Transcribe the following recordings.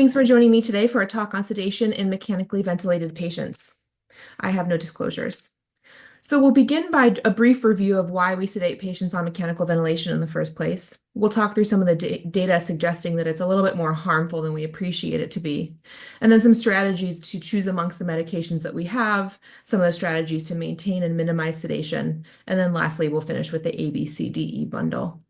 Thanks for joining me today for a talk on sedation in mechanically ventilated patients. I have no disclosures. So we'll begin by a brief review of why we sedate patients on mechanical ventilation in the first place. We'll talk through some of the data suggesting that it's a little bit more harmful than we appreciate it to be. And then some strategies to choose amongst the medications that we have, some of the strategies to maintain and minimize sedation. And then lastly, we'll finish with the ABCDE bundle.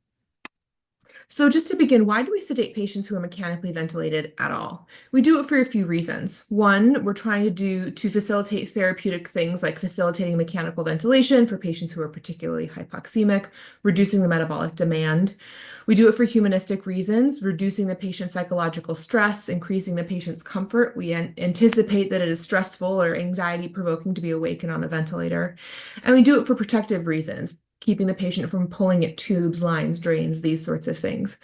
So just to begin, why do we sedate patients who are mechanically ventilated at all? We do it for a few reasons. One, we're trying to facilitate therapeutic things like facilitating mechanical ventilation for patients who are particularly hypoxemic, reducing the metabolic demand. We do it for humanistic reasons, reducing the patient's psychological stress, increasing the patient's comfort. We anticipate that it is stressful or anxiety-provoking to be awake and on a ventilator. And we do it for protective reasons, keeping the patient from pulling at tubes, lines, drains, these sorts of things.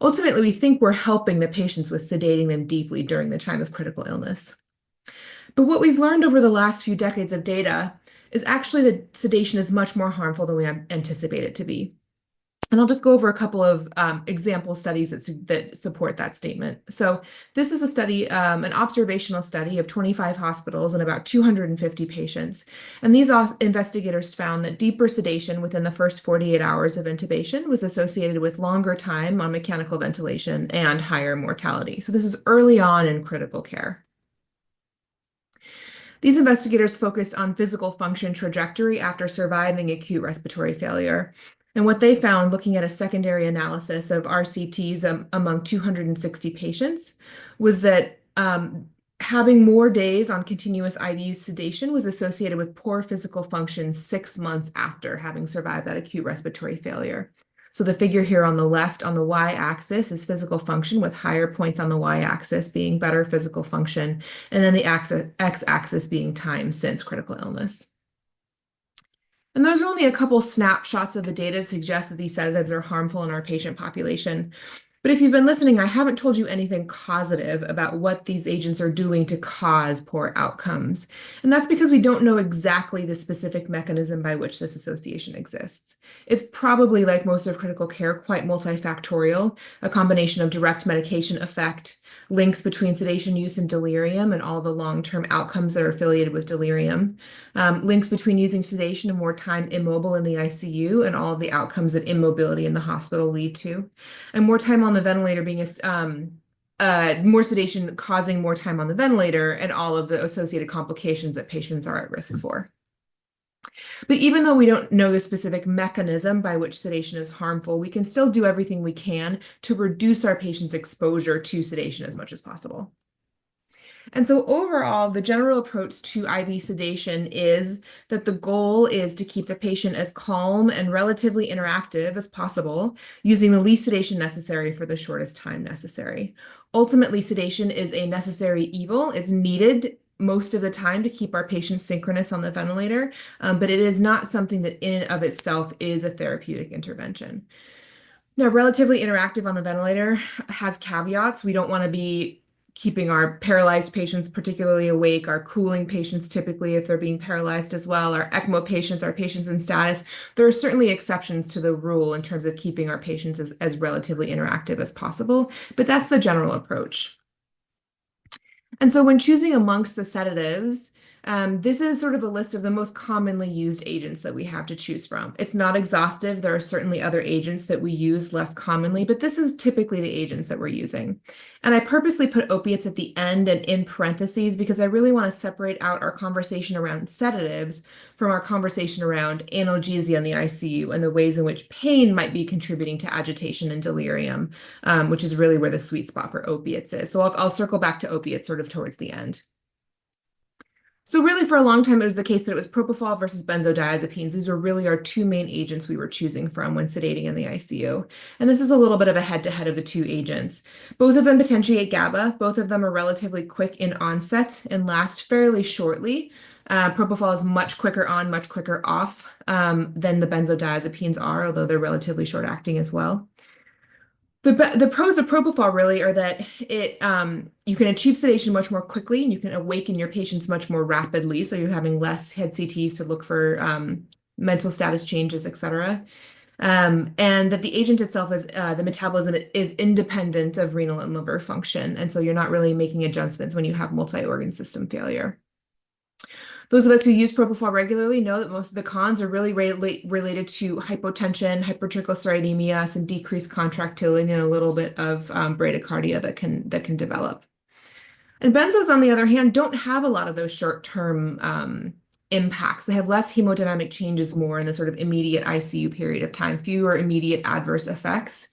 Ultimately, we think we're helping the patients with sedating them deeply during the time of critical illness. But what we've learned over the last few decades of data is actually that sedation is much more harmful than we anticipate it to be. And I'll just go over a couple of example studies that support that statement. So this is a study, an observational study of 25 hospitals and about 250 patients. And these investigators found that deeper sedation within the first 48 hours of intubation was associated with longer time on mechanical ventilation and higher mortality. So this is early on in critical care. These investigators focused on physical function trajectory after surviving acute respiratory failure. And what they found, looking at a secondary analysis of RCTs among 260 patients, was that having more days on continuous IV sedation was associated with poor physical function 6 months after having survived that acute respiratory failure. So the figure here on the left on the y-axis is physical function, with higher points on the y-axis being better physical function, and then the x-axis being time since critical illness. And there's only a couple snapshots of the data to suggest that these sedatives are harmful in our patient population. But if you've been listening, I haven't told you anything causative about what these agents are doing to cause poor outcomes. And that's because we don't know exactly the specific mechanism by which this association exists. It's probably, like most of critical care, quite multifactorial, a combination of direct medication effect, links between sedation use and delirium and all the long-term outcomes that are affiliated with delirium, links between using sedation and more time immobile in the ICU and all of the outcomes that immobility in the hospital lead to, and more time on the ventilator being more sedation causing more time on the ventilator and all of the associated complications that patients are at risk for. But even though we don't know the specific mechanism by which sedation is harmful, we can still do everything we can to reduce our patients' exposure to sedation as much as possible. And so overall, the general approach to IV sedation is that the goal is to keep the patient as calm and relatively interactive as possible, using the least sedation necessary for the shortest time necessary. Ultimately, sedation is a necessary evil. It's needed most of the time to keep our patients synchronous on the ventilator, but it is not something that in and of itself is a therapeutic intervention. Now, relatively interactive on the ventilator has caveats. We don't want to be keeping our paralyzed patients particularly awake, our cooling patients typically if they're being paralyzed as well, our ECMO patients, our patients in status. There are certainly exceptions to the rule in terms of keeping our patients as relatively interactive as possible, but that's the general approach. And so when choosing amongst the sedatives, this is sort of a list of the most commonly used agents that we have to choose from. It's not exhaustive. There are certainly other agents that we use less commonly, but this is typically the agents that we're using. And I purposely put opiates at the end and in parentheses because I really want to separate out our conversation around sedatives from our conversation around analgesia in the ICU and the ways in which pain might be contributing to agitation and delirium, which is really where the sweet spot for opiates is. So I'll circle back to opiates sort of towards the end. So really for a long time, it was the case that it was propofol versus benzodiazepines. These were really our two main agents we were choosing from when sedating in the ICU. And this is a little bit of a head-to-head of the two agents. Both of them potentiate GABA. Both of them are relatively quick in onset and last fairly shortly. Propofol is much quicker on, much quicker off than the benzodiazepines are, although they're relatively short-acting as well. The pros of propofol really are that you can achieve sedation much more quickly and you can awaken your patients much more rapidly. So you're having less head CTs to look for mental status changes, et cetera. And that the agent itself is the metabolism is independent of renal and liver function. And so you're not really making adjustments when you have multi-organ system failure. Those of us who use propofol regularly know that most of the cons are really related to hypotension, hypertriglyceridemia, some decreased contractility, and a little bit of bradycardia that can develop. And benzos, on the other hand, don't have a lot of those short-term impacts. They have less hemodynamic changes, more in the sort of immediate ICU period of time, fewer immediate adverse effects.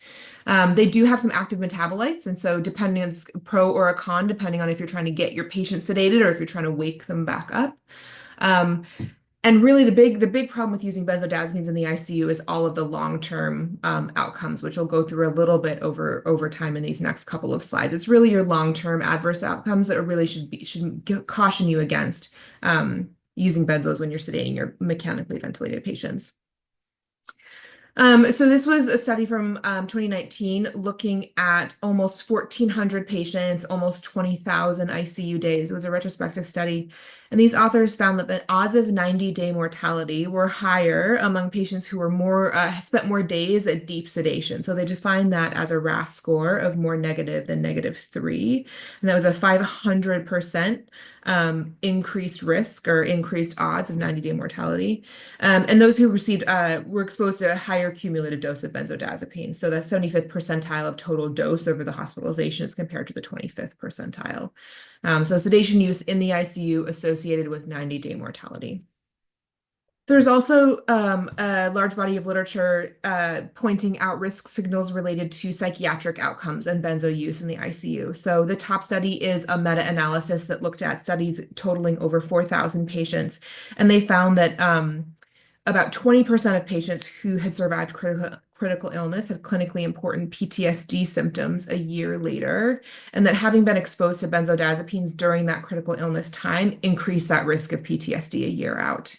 They do have some active metabolites, and so depending on a pro or a con, depending on if you're trying to get your patient sedated or if you're trying to wake them back up. And really the big problem with using benzodiazepines in the ICU is all of the long-term outcomes, which we'll go through a little bit over time in these next couple of slides. It's really your long-term adverse outcomes that really should caution you against using benzos when you're sedating your mechanically ventilated patients. So this was a study from 2019 looking at almost 1,400 patients, almost 20,000 ICU days. It was a retrospective study. And these authors found that the odds of 90-day mortality were higher among patients who were spent more days at deep sedation. So they defined that as a RASS score of more negative than -3. And that was a 500% increased risk or increased odds of 90-day mortality. And those who were exposed to a higher cumulative dose of benzodiazepine. So the 75th percentile of total dose over the hospitalization is compared to the 25th percentile. So sedation use in the ICU associated with 90-day mortality. There's also a large body of literature pointing out risk signals related to psychiatric outcomes and benzo use in the ICU. So the top study is a meta-analysis that looked at studies totaling over 4,000 patients, and they found that about 20% of patients who had survived critical illness had clinically important PTSD symptoms a year later, and that having been exposed to benzodiazepines during that critical illness time increased that risk of PTSD a year out.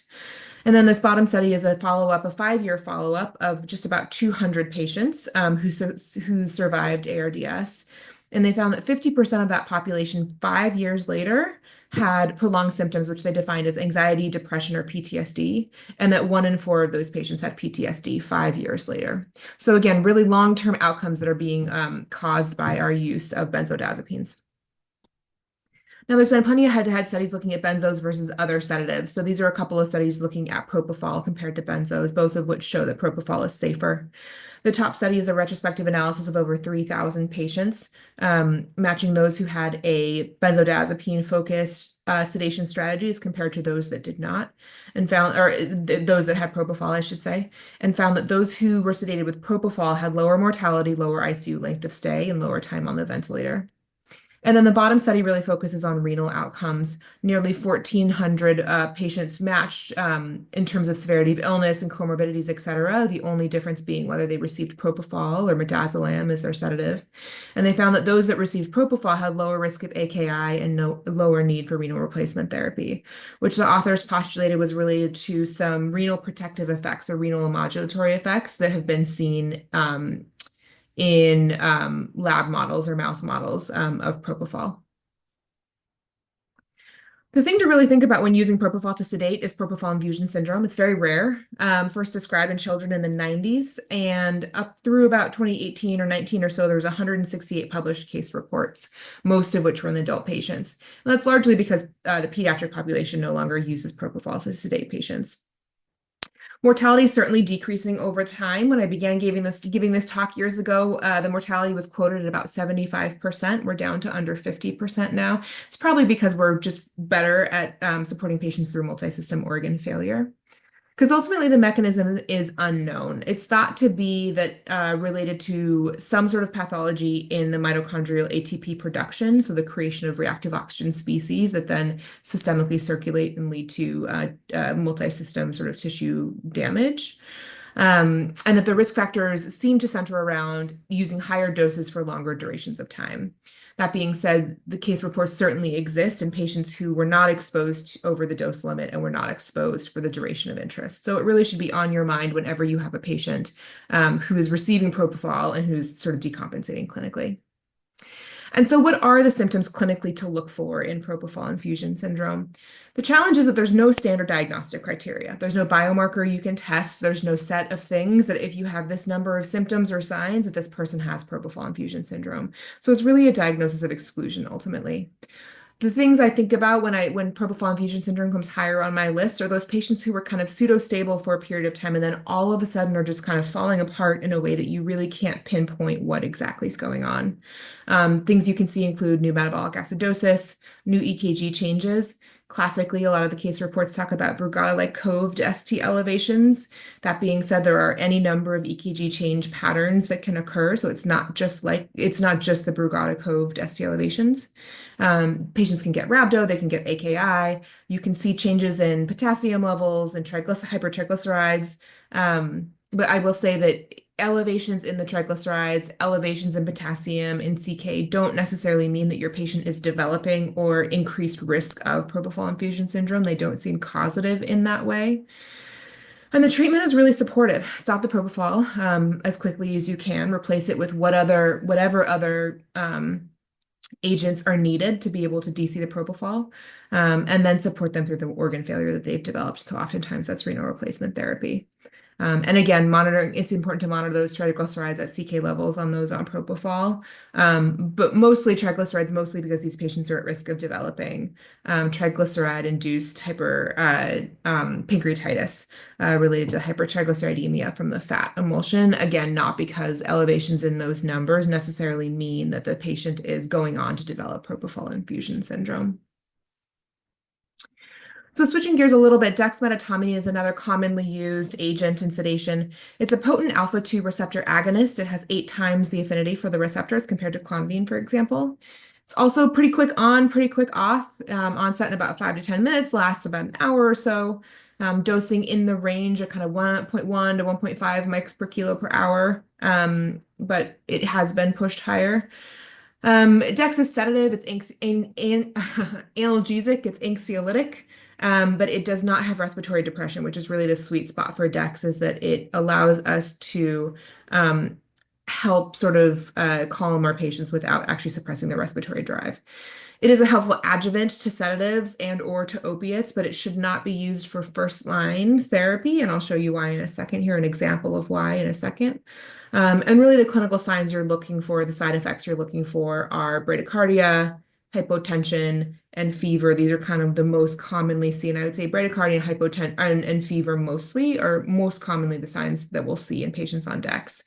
And then this bottom study is a 5-year follow-up of just about 200 patients who survived ARDS. And they found that 50% of that population 5 years later had prolonged symptoms, which they defined as anxiety, depression, or PTSD, and that 1 in 4 of those patients had PTSD 5 years later. So again, really long-term outcomes that are being caused by our use of benzodiazepines. Now, there's been plenty of head-to-head studies looking at benzos versus other sedatives. So these are a couple of studies looking at propofol compared to benzos, both of which show that propofol is safer. The top study is a retrospective analysis of over 3,000 patients, matching those who had a benzodiazepine-focused sedation strategy as compared to those that did not, and those that had propofol, I should say, and found that those who were sedated with propofol had lower mortality, lower ICU length of stay, and lower time on the ventilator. And then the bottom study really focuses on renal outcomes. Nearly 1,400 patients matched in terms of severity of illness and comorbidities, et cetera, the only difference being whether they received propofol or midazolam as their sedative. And they found that those that received propofol had lower risk of AKI and lower need for renal replacement therapy, which the authors postulated was related to some renal protective effects or renal modulatory effects that have been seen in lab models or mouse models of propofol. The thing to really think about when using propofol to sedate is propofol infusion syndrome. It's very rare, first described in children in the 90s, and up through about 2018 or 19 or so, there was 168 published case reports, most of which were in adult patients. And that's largely because the pediatric population no longer uses propofol to sedate patients. Mortality is certainly decreasing over time. When I began giving this talk years ago, the mortality was quoted at about 75%. We're down to under 50% now. It's probably because we're just better at supporting patients through multi-system organ failure. Because ultimately the mechanism is unknown. It's thought to be that related to some sort of pathology in the mitochondrial ATP production, so the creation of reactive oxygen species that then systemically circulate and lead to multi-system sort of tissue damage. And that the risk factors seem to center around using higher doses for longer durations of time. That being said, the case reports certainly exist in patients who were not exposed over the dose limit and were not exposed for the duration of interest. So it really should be on your mind whenever you have a patient who is receiving propofol and who's sort of decompensating clinically. And so what are the symptoms clinically to look for in propofol infusion syndrome? The challenge is that there's no standard diagnostic criteria. There's no biomarker you can test. There's no set of things that if you have this number of symptoms or signs that this person has propofol infusion syndrome. So it's really a diagnosis of exclusion ultimately. The things I think about when propofol infusion syndrome comes higher on my list are those patients who were kind of pseudo-stable for a period of time and then all of a sudden are just kind of falling apart in a way that you really can't pinpoint what exactly is going on. Things you can see include new metabolic acidosis, new EKG changes. Classically, a lot of the case reports talk about Brugada-like coved ST elevations. That being said, there are any number of EKG change patterns that can occur, so it's not just the Brugada coved ST elevations. Patients can get rhabdo, they can get AKI. You can see changes in potassium levels and hypertriglycerides. But I will say that elevations in the triglycerides, elevations in potassium and CK don't necessarily mean that your patient is developing or increased risk of propofol infusion syndrome. They don't seem causative in that way. And the treatment is really supportive. Stop the propofol as quickly as you can. Replace it with whatever other agents are needed to be able to DC the propofol, and then support them through the organ failure that they've developed. So oftentimes that's renal replacement therapy. And again, it's important to monitor those triglycerides at CK levels on those on propofol, but mostly triglycerides, mostly because these patients are at risk of developing triglyceride-induced pancreatitis related to hypertriglyceridemia from the fat emulsion. Again, not because elevations in those numbers necessarily mean that the patient is going on to develop propofol infusion syndrome. So switching gears a little bit, dexmedetomidine is another commonly used agent in sedation. It's a potent alpha-2 receptor agonist. It has 8 times the affinity for the receptors compared to clonidine, for example. It's also pretty quick on, pretty quick off. Onset in about 5 to 10 minutes, lasts about an hour or so. Dosing in the range of kind of 1.1 to 1.5 mics per kilo per hour, but it has been pushed higher. Dex is sedative, it's analgesic, it's anxiolytic. But it does not have respiratory depression, which is really the sweet spot for Dex, is that it allows us to help sort of calm our patients without actually suppressing their respiratory drive. It is a helpful adjuvant to sedatives and or to opiates, but it should not be used for first-line therapy, and I'll show you why in a second here, an example of why in a second. And really the clinical signs you're looking for, the side effects you're looking for are bradycardia, hypotension, and fever. These are kind of the most commonly seen. I would say bradycardia, hypotension, and fever mostly are most commonly the signs that we'll see in patients on Dex.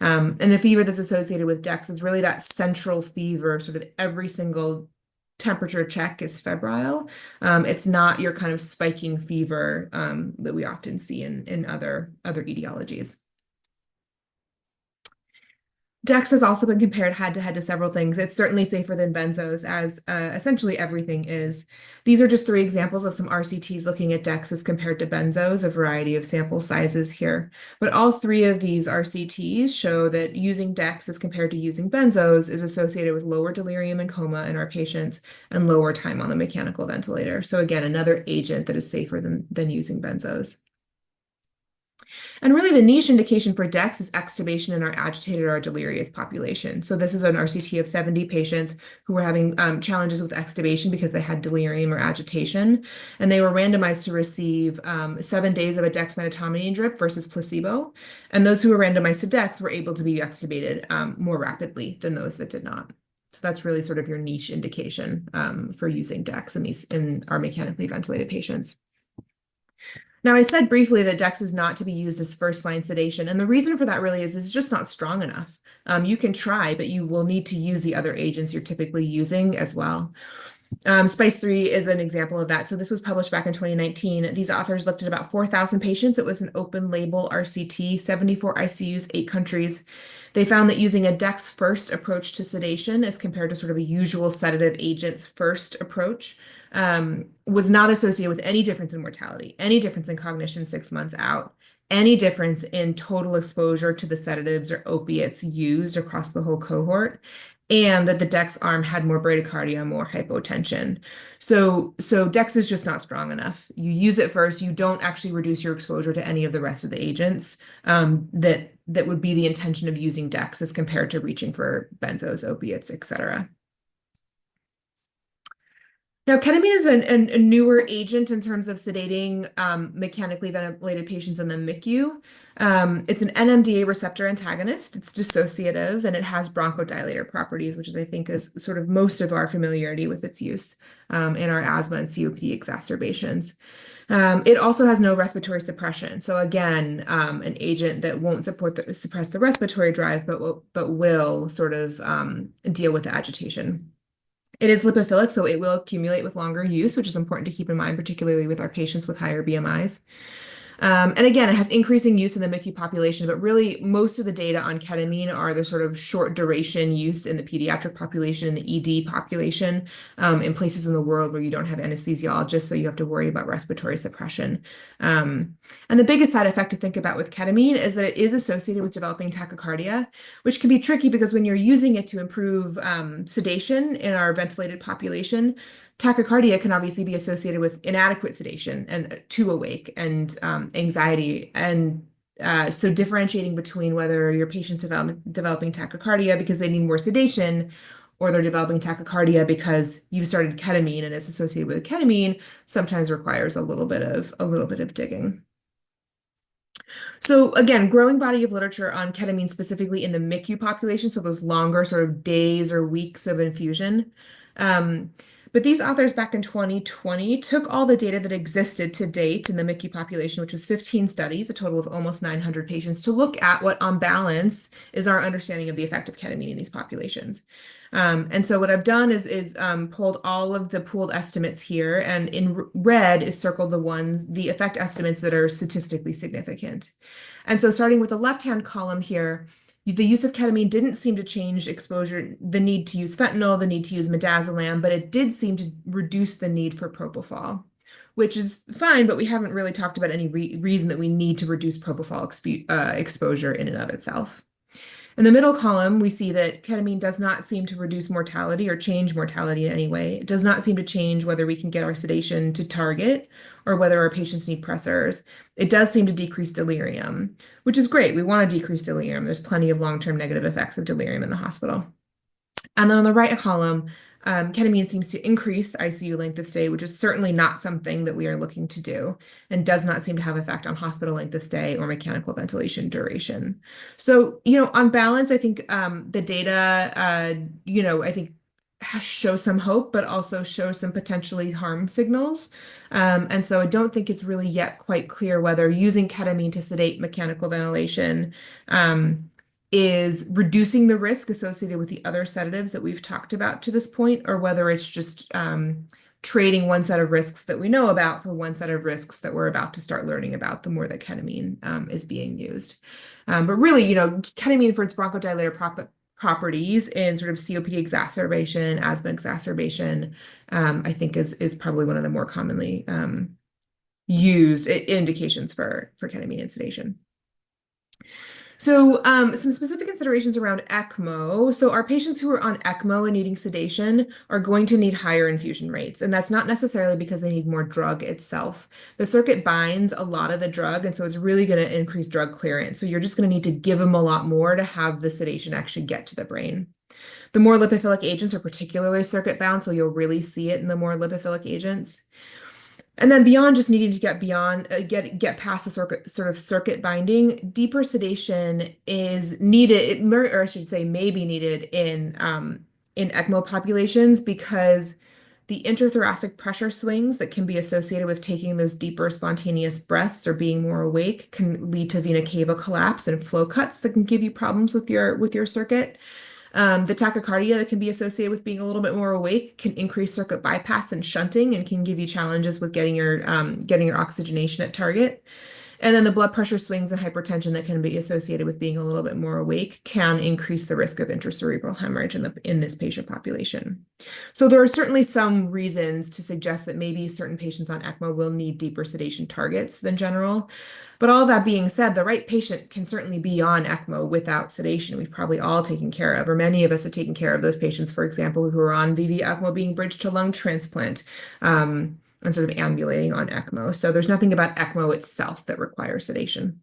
And the fever that's associated with Dex is really that central fever, sort of every single temperature check is febrile. It's not your kind of spiking fever that we often see in other etiologies. Dex has also been compared head-to-head to several things. It's certainly safer than benzos, as essentially everything is. These are just 3 examples of some RCTs looking at Dex as compared to benzos, a variety of sample sizes here. But all 3 of these RCTs show that using Dex as compared to using benzos is associated with lower delirium and coma in our patients and lower time on a mechanical ventilator. So again, another agent that is safer than using benzos. And really the niche indication for Dex is extubation in our agitated or delirious population. So this is an RCT of 70 patients who were having challenges with extubation because they had delirium or agitation. And they were randomized to receive 7 days of a dexmedetomidine drip versus placebo. And those who were randomized to Dex were able to be extubated more rapidly than those that did not. So that's really sort of your niche indication for using Dex in our mechanically ventilated patients. Now, I said briefly that Dex is not to be used as first-line sedation, and the reason for that really is it's just not strong enough. You can try, but you will need to use the other agents you're typically using as well. SPICE-3 is an example of that. So this was published back in 2019. These authors looked at about 4,000 patients. It was an open-label RCT, 74 ICUs, 8 countries. They found that using a Dex-first approach to sedation as compared to sort of a usual sedative agents first approach was not associated with any difference in mortality, any difference in cognition 6 months out, any difference in total exposure to the sedatives or opiates used across the whole cohort, and that the Dex arm had more bradycardia, more hypotension. So Dex is just not strong enough. You use it first, you don't actually reduce your exposure to any of the rest of the agents that would be the intention of using Dex as compared to reaching for benzos, opiates, etc. Now, ketamine is a newer agent in terms of sedating mechanically ventilated patients in the MICU. It's an NMDA receptor antagonist. It's dissociative and it has bronchodilator properties, which is, I think, is sort of most of our familiarity with its use in our asthma and COPD exacerbations. It also has no respiratory suppression. So again, an agent that won't suppress the respiratory drive, but will sort of deal with the agitation. It is lipophilic, so it will accumulate with longer use, which is important to keep in mind, particularly with our patients with higher BMIs. And again, it has increasing use in the MICU population, but really most of the data on ketamine are the sort of short duration use in the pediatric population and the ED population in places in the world where you don't have anesthesiologists, so you have to worry about respiratory suppression. And the biggest side effect to think about with ketamine is that it is associated with developing tachycardia, which can be tricky because when you're using it to improve sedation in our ventilated population, tachycardia can obviously be associated with inadequate sedation and too awake and anxiety. And so differentiating between whether your patient's developing tachycardia because they need more sedation or they're developing tachycardia because you've started ketamine and it's associated with ketamine sometimes requires a little bit of digging. So again, growing body of literature on ketamine specifically in the MICU population, so those longer sort of days or weeks of infusion. But these authors back in 2020 took all the data that existed to date in the MICU population, which was 15 studies, a total of almost 900 patients, to look at what on balance is our understanding of the effect of ketamine in these populations. And so what I've done is pulled all of the pooled estimates here, and in red is circled the effect estimates that are statistically significant. And so starting with the left-hand column here, the use of ketamine didn't seem to change exposure, the need to use fentanyl, the need to use midazolam, but it did seem to reduce the need for propofol, which is fine, but we haven't really talked about any reason that we need to reduce propofol exposure in and of itself. In the middle column, we see that ketamine does not seem to reduce mortality or change mortality in any way. It does not seem to change whether we can get our sedation to target or whether our patients need pressors. It does seem to decrease delirium, which is great. We want to decrease delirium. There's plenty of long-term negative effects of delirium in the hospital. And then on the right column, ketamine seems to increase ICU length of stay, which is certainly not something that we are looking to do and does not seem to have effect on hospital length of stay or mechanical ventilation duration. So, on balance, I think the data, I think show some hope, but also show some potentially harm signals. And so I don't think it's really yet quite clear whether using ketamine to sedate mechanical ventilation is reducing the risk associated with the other sedatives that we've talked about to this point, or whether it's just trading one set of risks that we know about for one set of risks that we're about to start learning about the more that ketamine is being used. But really, ketamine for its bronchodilator properties in sort of COPD exacerbation, asthma exacerbation, I think is probably one of the more commonly used indications for ketamine and sedation. So some specific considerations around ECMO. So our patients who are on ECMO and needing sedation are going to need higher infusion rates. And that's not necessarily because they need more drug itself. The circuit binds a lot of the drug, and so it's really going to increase drug clearance. So you're just going to need to give them a lot more to have the sedation actually get to the brain. The more lipophilic agents are particularly circuit bound, so you'll really see it in the more lipophilic agents. And then beyond just needing to get past the circuit binding, deeper sedation is needed, or I should say may be needed in ECMO populations because the interthoracic pressure swings that can be associated with taking those deeper spontaneous breaths or being more awake can lead to vena cava collapse and flow cuts that can give you problems with your circuit. The tachycardia that can be associated with being a little bit more awake can increase circuit bypass and shunting and can give you challenges with getting your oxygenation at target. And then the blood pressure swings and hypertension that can be associated with being a little bit more awake can increase the risk of intracerebral hemorrhage in this patient population. So there are certainly some reasons to suggest that maybe certain patients on ECMO will need deeper sedation targets than general. But all that being said, the right patient can certainly be on ECMO without sedation. We've probably all taken care of, or many of us have taken care of those patients, for example, who are on VV ECMO being bridged to lung transplant. And sort of ambulating on ECMO. So there's nothing about ECMO itself that requires sedation.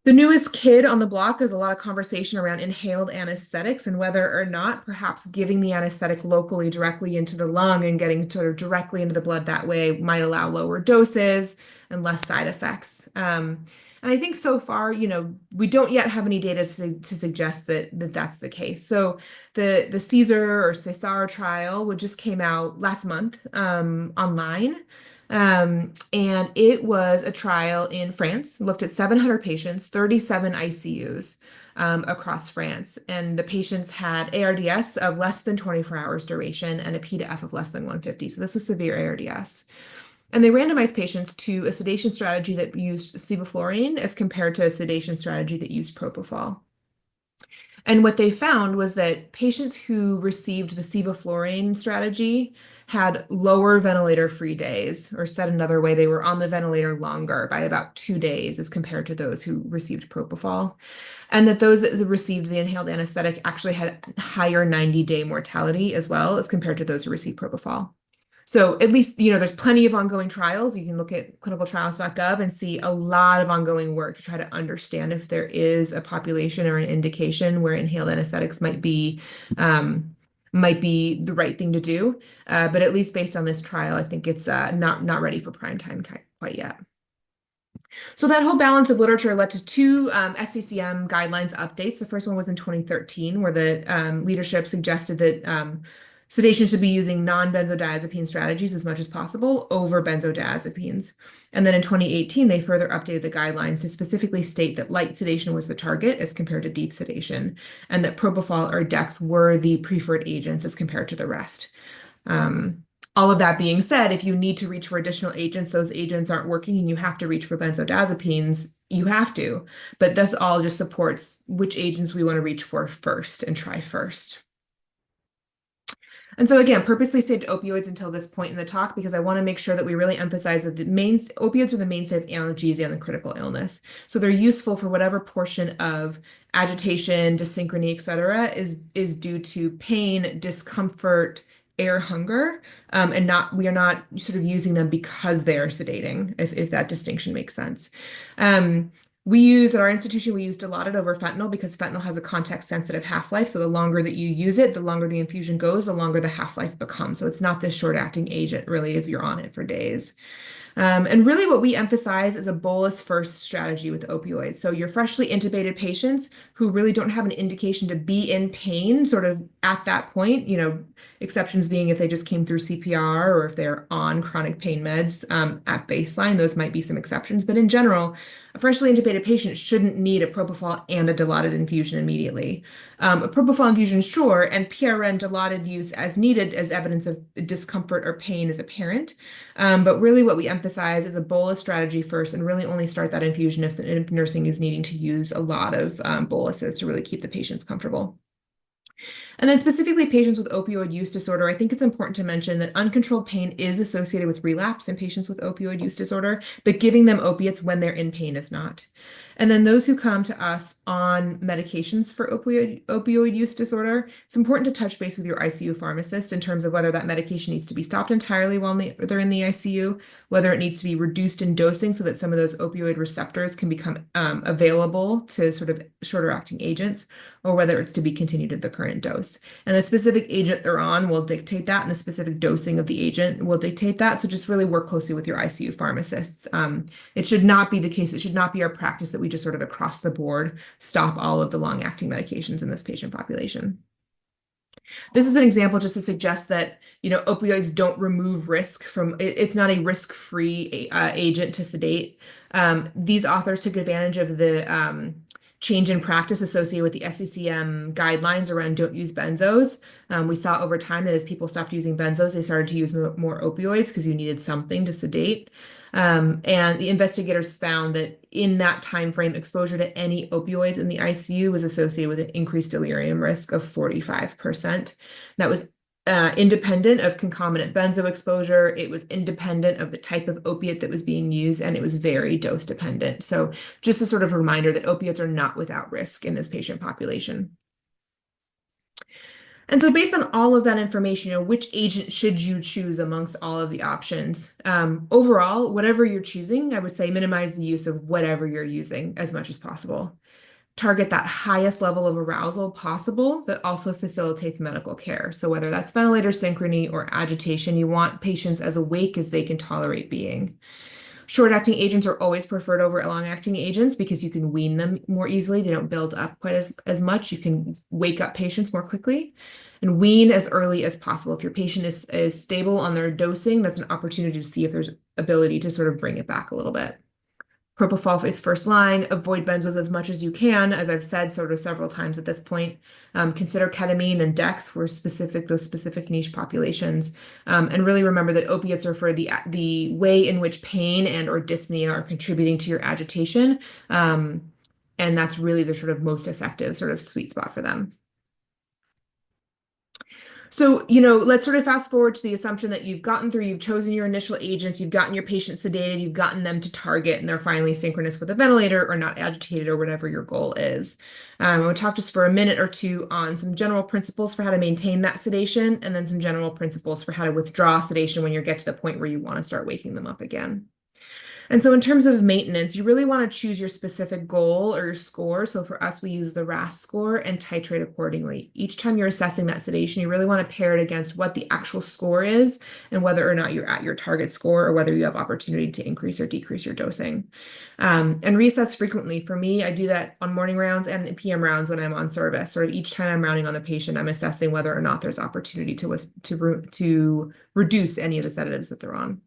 The newest kid on the block is a lot of conversation around inhaled anesthetics and whether or not perhaps giving the anesthetic locally directly into the lung and getting sort of directly into the blood that way might allow lower doses and less side effects. And I think so far, we don't yet have any data to suggest that that's the case. So the Caesar or Cesar trial, which just came out last month online. And it was a trial in France, looked at 700 patients, 37 ICUs across France. And the patients had ARDS of less than 24 hours duration and a P to F of less than 150. So this was severe ARDS. And they randomized patients to a sedation strategy that used sevoflurane as compared to a sedation strategy that used propofol. And what they found was that patients who received the sevoflurane strategy had lower ventilator-free days, or said another way, they were on the ventilator longer by about 2 days as compared to those who received propofol. And that those that received the inhaled anesthetic actually had higher 90-day mortality as well as compared to those who received propofol. So at least, there's plenty of ongoing trials. You can look at clinicaltrials.gov and see a lot of ongoing work to try to understand if there is a population or an indication where inhaled anesthetics might be the right thing to do. But at least based on this trial, I think it's not ready for prime time quite yet. So that whole balance of literature led to two SCCM guidelines updates. The first one was in 2013, where the leadership suggested that sedation should be using non-benzodiazepine strategies as much as possible over benzodiazepines. And then in 2018, they further updated the guidelines to specifically state that light sedation was the target as compared to deep sedation, and that propofol or dex were the preferred agents as compared to the rest. All of that being said, if you need to reach for additional agents, those agents aren't working and you have to reach for benzodiazepines, you have to. But this all just supports which agents we want to reach for first and try first. And so again, purposely saved opioids until this point in the talk because I want to make sure that we really emphasize that opioids are the mainstay of analgesia and the critical illness. So they're useful for whatever portion of agitation, dysynchrony, et cetera, is due to pain, discomfort, air hunger, and we are not sort of using them because they are sedating, if that distinction makes sense. At our institution, we use Dilaudid over fentanyl because fentanyl has a context-sensitive half-life. So the longer that you use it, the longer the infusion goes, the longer the half-life becomes. So it's not this short-acting agent, really, if you're on it for days. And really what we emphasize is a bolus first strategy with opioids. So your freshly intubated patients who really don't have an indication to be in pain sort of at that point, exceptions being if they just came through CPR or if they're on chronic pain meds at baseline, those might be some exceptions. But in general, a freshly intubated patient shouldn't need a propofol and a Dilaudid infusion immediately. A propofol infusion, sure, and PRN Dilaudid use as needed as evidence of discomfort or pain is apparent. But really what we emphasize is a bolus strategy first and really only start that infusion if the nursing is needing to use a lot of boluses to really keep the patients comfortable. And then specifically patients with opioid use disorder, I think it's important to mention that uncontrolled pain is associated with relapse in patients with opioid use disorder, but giving them opiates when they're in pain is not. And then those who come to us on medications for opioid use disorder, it's important to touch base with your ICU pharmacist in terms of whether that medication needs to be stopped entirely while they're in the ICU, whether it needs to be reduced in dosing so that some of those opioid receptors can become available to sort of shorter acting agents, or whether it's to be continued at the current dose. And the specific agent they're on will dictate that, and the specific dosing of the agent will dictate that. So just really work closely with your ICU pharmacists. It should not be the case. It should not be our practice that we just sort of across the board stop all of the long-acting medications in this patient population. This is an example just to suggest that, opioids don't remove risk from, it's not a risk-free agent to sedate. These authors took advantage of the change in practice associated with the SCCM guidelines around don't use benzos. We saw over time that as people stopped using benzos, they started to use more opioids because you needed something to sedate. And the investigators found that in that time frame, exposure to any opioids in the ICU was associated with an increased delirium risk of 45%. That was independent of concomitant benzo exposure. It was independent of the type of opiate that was being used, and it was very dose dependent. So just a sort of reminder that opiates are not without risk in this patient population. And so based on all of that information, which agent should you choose amongst all of the options? Overall, whatever you're choosing, I would say minimize the use of whatever you're using as much as possible. Target that highest level of arousal possible that also facilitates medical care. So whether that's ventilator synchrony or agitation, you want patients as awake as they can tolerate being. Short-acting agents are always preferred over long-acting agents because you can wean them more easily. They don't build up quite as much. You can wake up patients more quickly and wean as early as possible. If your patient is stable on their dosing, that's an opportunity to see if there's ability to sort of bring it back a little bit. Propofol is first line. Avoid benzos as much as you can, as I've said sort of several times at this point. Consider ketamine and Dex for those specific niche populations. And really remember that opiates are for the way in which pain and or dyspnea are contributing to your agitation. And that's really the sort of most effective sort of sweet spot for them. So, let's sort of fast forward to the assumption that you've chosen your initial agents, you've gotten your patient sedated, you've gotten them to target, and they're finally synchronous with a ventilator or not agitated or whatever your goal is. We'll talk just for a minute or two on some general principles for how to maintain that sedation, and then some general principles for how to withdraw sedation when you get to the point where you want to start waking them up again. And so in terms of maintenance, you really want to choose your specific goal or your score. So for us, we use the RASS score and titrate accordingly. Each time you're assessing that sedation, you really want to pair it against what the actual score is and whether or not you're at your target score or whether you have opportunity to increase or decrease your dosing. And resets frequently. For me, I do that on morning rounds and PM rounds when I'm on service. Sort of each time I'm rounding on the patient, I'm assessing whether or not there's opportunity to reduce any of the sedatives that they're on.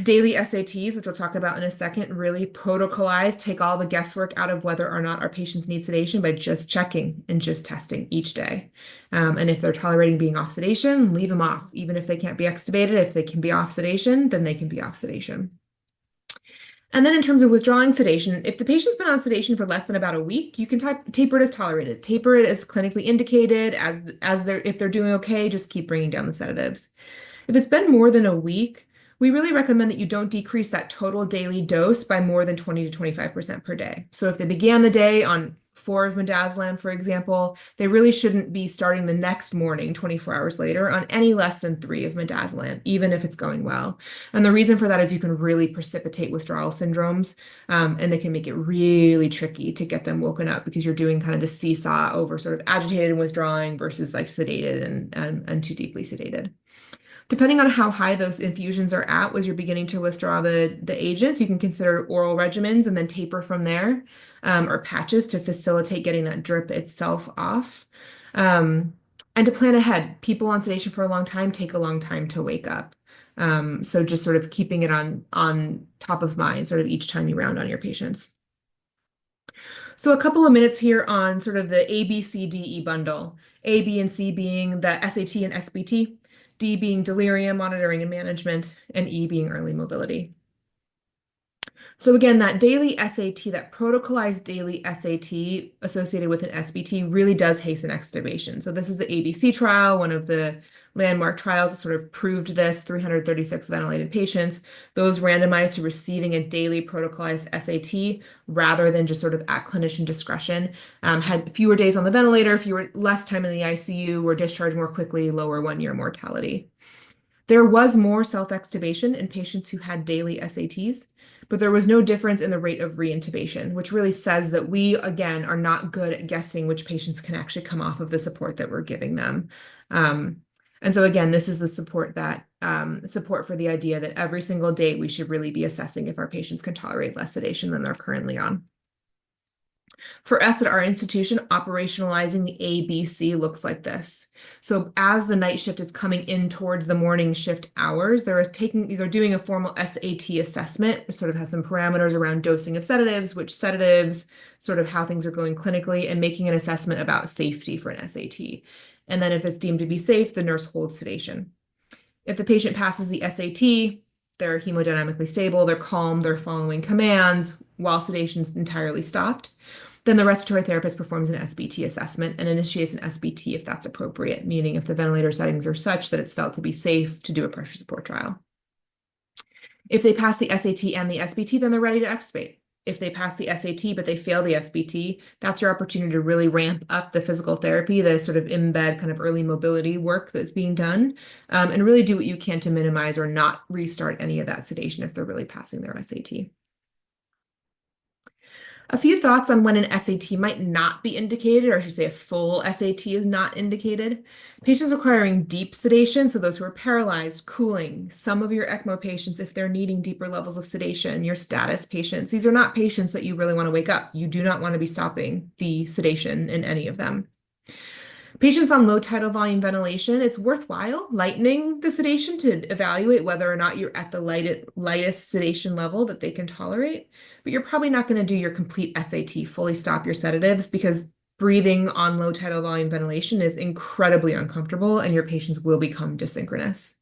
Daily SATs, which we'll talk about in a second, really protocolize, take all the guesswork out of whether or not our patients need sedation by just checking and just testing each day. And if they're tolerating being off sedation, leave them off. Even if they can't be extubated, if they can be off sedation, then they can be off sedation. And then in terms of withdrawing sedation, if the patient's been on sedation for less than about a week, you can taper it as tolerated. Taper it as clinically indicated, if they're doing okay, just keep bringing down the sedatives. If it's been more than a week, we really recommend that you don't decrease that total daily dose by more than 20 to 25% per day. So if they began the day on 4 of midazolam, for example, they really shouldn't be starting the next morning, 24 hours later, on any less than 3 of midazolam, even if it's going well. And the reason for that is you can really precipitate withdrawal syndromes, and they can make it really tricky to get them woken up because you're doing kind of the seesaw over sort of agitated and withdrawing versus like sedated and too deeply sedated. Depending on how high those infusions are at as you're beginning to withdraw the agents, you can consider oral regimens and then taper from there, or patches to facilitate getting that drip itself off. And to plan ahead. People on sedation for a long time take a long time to wake up. So just sort of keeping it on top of mind sort of each time you round on your patients. So a couple of minutes here on sort of the A, B, C, D, E bundle. A, B, and C being the SAT and SBT. D being delirium monitoring and management, and E being early mobility. So again, that daily SAT, that protocolized daily SAT associated with an SBT really does hasten extubation. So this is the ABC trial, one of the landmark trials that sort of proved this, 336 ventilated patients. Those randomized to receiving a daily protocolized SAT rather than just sort of at clinician discretion, had fewer days on the ventilator, less time in the ICU, were discharged more quickly, lower 1-year mortality. There was more self-extubation in patients who had daily SATs, but there was no difference in the rate of reintubation, which really says that we, again, are not good at guessing which patients can actually come off of the support that we're giving them. And so again, this is the support for the idea that every single day we should really be assessing if our patients can tolerate less sedation than they're currently on. For us at our institution, operationalizing the ABC looks like this. So as the night shift is coming in towards the morning shift hours, they're doing a formal SAT assessment, which sort of has some parameters around dosing of sedatives, which sedatives, sort of how things are going clinically, and making an assessment about safety for an SAT. And then if it's deemed to be safe, the nurse holds sedation. If the patient passes the SAT, they're hemodynamically stable, they're calm, they're following commands while sedation's entirely stopped. Then the respiratory therapist performs an SBT assessment and initiates an SBT if that's appropriate, meaning if the ventilator settings are such that it's felt to be safe to do a pressure support trial. If they pass the SAT and the SBT, then they're ready to extubate. if they pass the SAT, but they fail the SBT, that's your opportunity to really ramp up the physical therapy, the sort of embed kind of early mobility work that's being done, and really do what you can to minimize or not restart any of that sedation if they're really passing their SAT. A few thoughts on when an SAT might not be indicated, or I should say a full SAT is not indicated. Patients requiring deep sedation, so those who are paralyzed, cooling, some of your ECMO patients, if they're needing deeper levels of sedation, your status patients, these are not patients that you really want to wake up. You do not want to be stopping the sedation in any of them. Patients on low tidal volume ventilation, it's worthwhile lightening the sedation to evaluate whether or not you're at the lightest sedation level that they can tolerate. But you're probably not going to do your complete SAT, fully stop your sedatives, because breathing on low tidal volume ventilation is incredibly uncomfortable and your patients will become dysynchronous.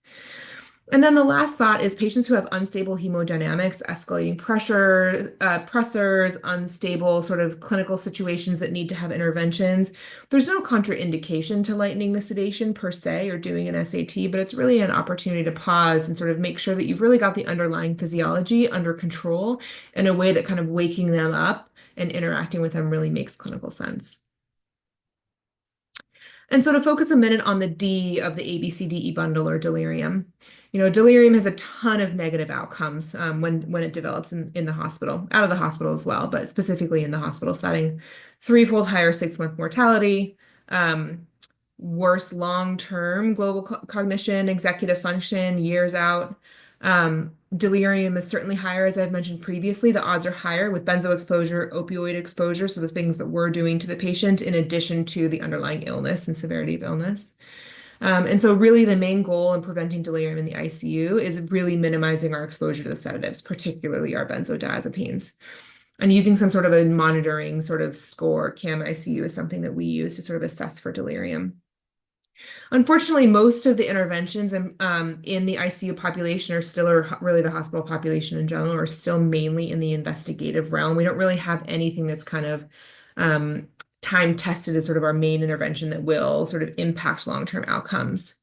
And then the last thought is patients who have unstable hemodynamics, escalating pressure, pressors, unstable sort of clinical situations that need to have interventions. There's no contraindication to lightening the sedation per se or doing an SAT, but it's really an opportunity to pause and sort of make sure that you've really got the underlying physiology under control in a way that kind of waking them up and interacting with them really makes clinical sense. And so to focus a minute on the D of the ABCDE bundle or delirium, delirium has a ton of negative outcomes when it develops in the hospital, out of the hospital as well, but specifically in the hospital setting. Threefold higher 6-month mortality, worse long-term global cognition, executive function, years out. Delirium is certainly higher, as I've mentioned previously. The odds are higher with benzo exposure, opioid exposure, so the things that we're doing to the patient in addition to the underlying illness and severity of illness. And so really the main goal in preventing delirium in the ICU is really minimizing our exposure to the sedatives, particularly our benzodiazepines. And using some sort of a monitoring sort of score, CAM-ICU, is something that we use to sort of assess for delirium. Unfortunately, most of the interventions in the ICU population are still, or really the hospital population in general, are still mainly in the investigative realm. We don't really have anything that's kind of time tested as sort of our main intervention that will sort of impact long-term outcomes.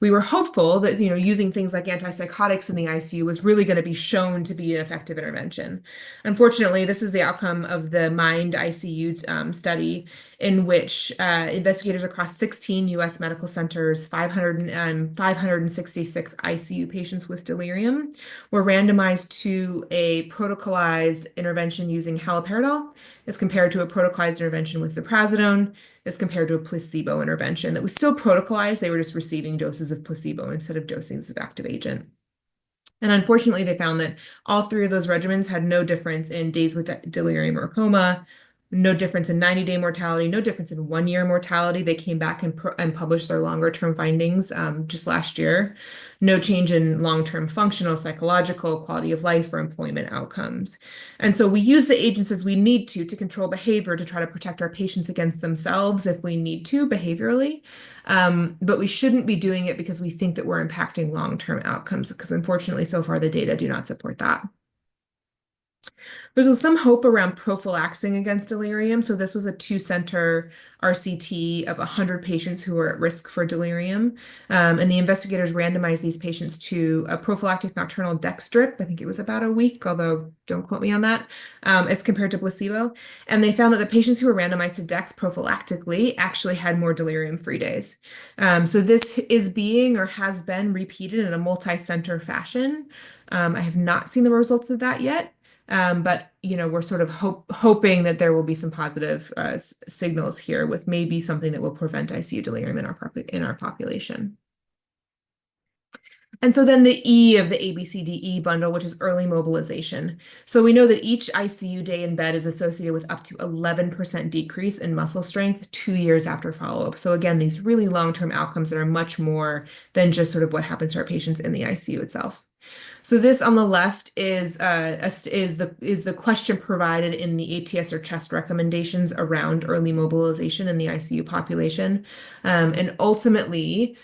We were hopeful that, using things like antipsychotics in the ICU was really going to be shown to be an effective intervention. Unfortunately, this is the outcome of the MIND ICU study, in which investigators across 16 U.S. medical centers, 566 ICU patients with delirium, were randomized to a protocolized intervention using haloperidol as compared to a protocolized intervention with ziprasidone, as compared to a placebo intervention that was still protocolized. They were just receiving doses of placebo instead of doses of active agent. And unfortunately, they found that all three of those regimens had no difference in days with delirium or coma, no difference in 90-day mortality, no difference in 1-year mortality. They came back and published their longer-term findings just last year. No change in long-term functional, psychological, quality of life, or employment outcomes. And so we use the agents as we need to control behavior to try to protect our patients against themselves if we need to behaviorally. But we shouldn't be doing it because we think that we're impacting long-term outcomes, because unfortunately, so far the data do not support that. There's some hope around prophylaxing against delirium. So this was a 2-center RCT of 100 patients who were at risk for delirium. And the investigators randomized these patients to a prophylactic nocturnal dex drip. I think it was about a week, although don't quote me on that, as compared to placebo. And they found that the patients who were randomized to dex prophylactically actually had more delirium-free days. So this is being or has been repeated in a multi-center fashion. I have not seen the results of that yet. But we're sort of hoping that there will be some positive signals here with maybe something that will prevent ICU delirium in our population. And so then the E of the ABCDE bundle, which is early mobilization. So we know that each ICU day in bed is associated with up to 11% decrease in muscle strength 2 years after follow-up. So again, these really long-term outcomes that are much more than just sort of what happens to our patients in the ICU itself. So this on the left is the question provided in the ATS or CHEST recommendations around early mobilization in the ICU population. And ultimately,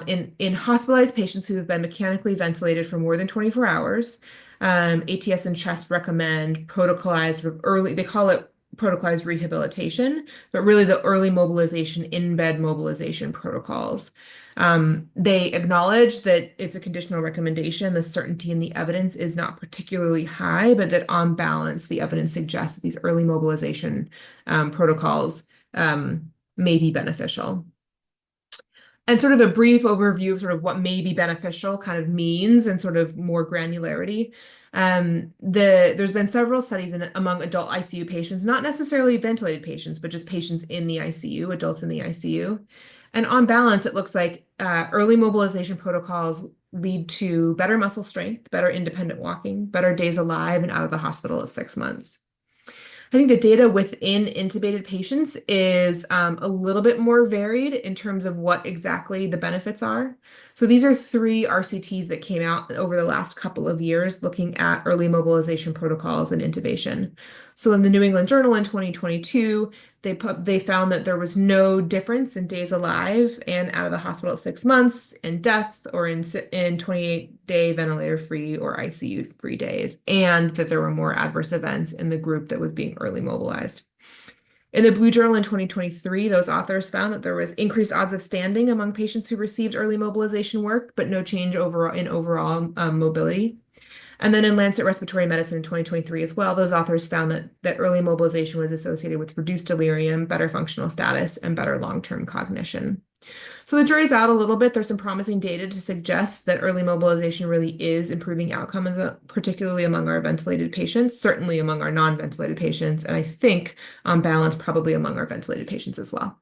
in hospitalized patients who have been mechanically ventilated for more than 24 hours, ATS and CHEST recommend protocolized early, they call it protocolized rehabilitation, but really the early mobilization, in-bed mobilization protocols. They acknowledge that it's a conditional recommendation. The certainty in the evidence is not particularly high, but that on balance, the evidence suggests that these early mobilization protocols may be beneficial. And sort of a brief overview of sort of what may be beneficial kind of means and sort of more granularity. There's been several studies among adult ICU patients, not necessarily ventilated patients, but just patients in the ICU, adults in the ICU. And on balance, it looks like early mobilization protocols lead to better muscle strength, better independent walking, better days alive and out of the hospital at 6 months. I think the data within intubated patients is a little bit more varied in terms of what exactly the benefits are. So these are 3 RCTs that came out over the last couple of years looking at early mobilization protocols and intubation. So in the New England Journal in 2022, they found that there was no difference in days alive and out of the hospital at 6 months, in death, or in 28-day ventilator-free or ICU-free days, and that there were more adverse events in the group that was being early mobilized. In the Blue Journal in 2023, those authors found that there was increased odds of standing among patients who received early mobilization work, but no change in overall mobility. And then in Lancet Respiratory Medicine in 2023 as well, those authors found that early mobilization was associated with reduced delirium, better functional status, and better long-term cognition. So the jury's out a little bit. There's some promising data to suggest that early mobilization really is improving outcomes, particularly among our ventilated patients, certainly among our non-ventilated patients, and I think on balance, probably among our ventilated patients as well.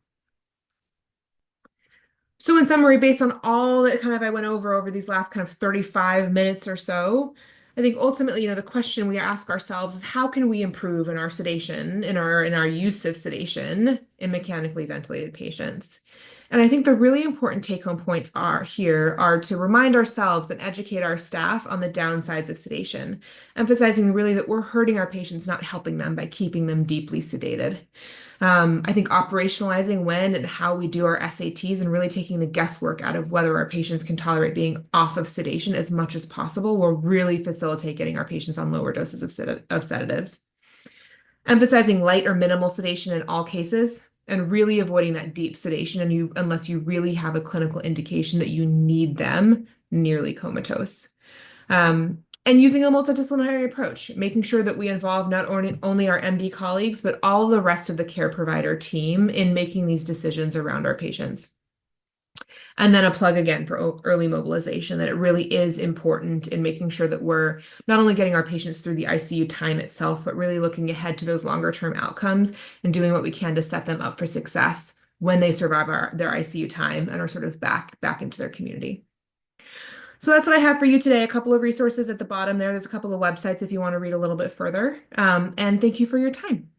So in summary, based on all that kind of I went over these last kind of 35 minutes or so, I think ultimately, the question we ask ourselves is how can we improve in our sedation, in our use of sedation in mechanically ventilated patients? And I think the really important take-home points are to remind ourselves and educate our staff on the downsides of sedation, emphasizing really that we're hurting our patients, not helping them by keeping them deeply sedated. I think operationalizing when and how we do our SATs and really taking the guesswork out of whether our patients can tolerate being off of sedation as much as possible will really facilitate getting our patients on lower doses of sedatives. Emphasizing light or minimal sedation in all cases and really avoiding that deep sedation unless you really have a clinical indication that you need them nearly comatose. And using a multidisciplinary approach, making sure that we involve not only our MD colleagues, but all the rest of the care provider team in making these decisions around our patients. And then a plug again for early mobilization, that it really is important in making sure that we're not only getting our patients through the ICU time itself, but really looking ahead to those longer term outcomes and doing what we can to set them up for success when they survive their ICU time and are sort of back into their community. So that's what I have for you today. A couple of resources at the bottom there. There's a couple of websites if you want to read a little bit further. And thank you for your time.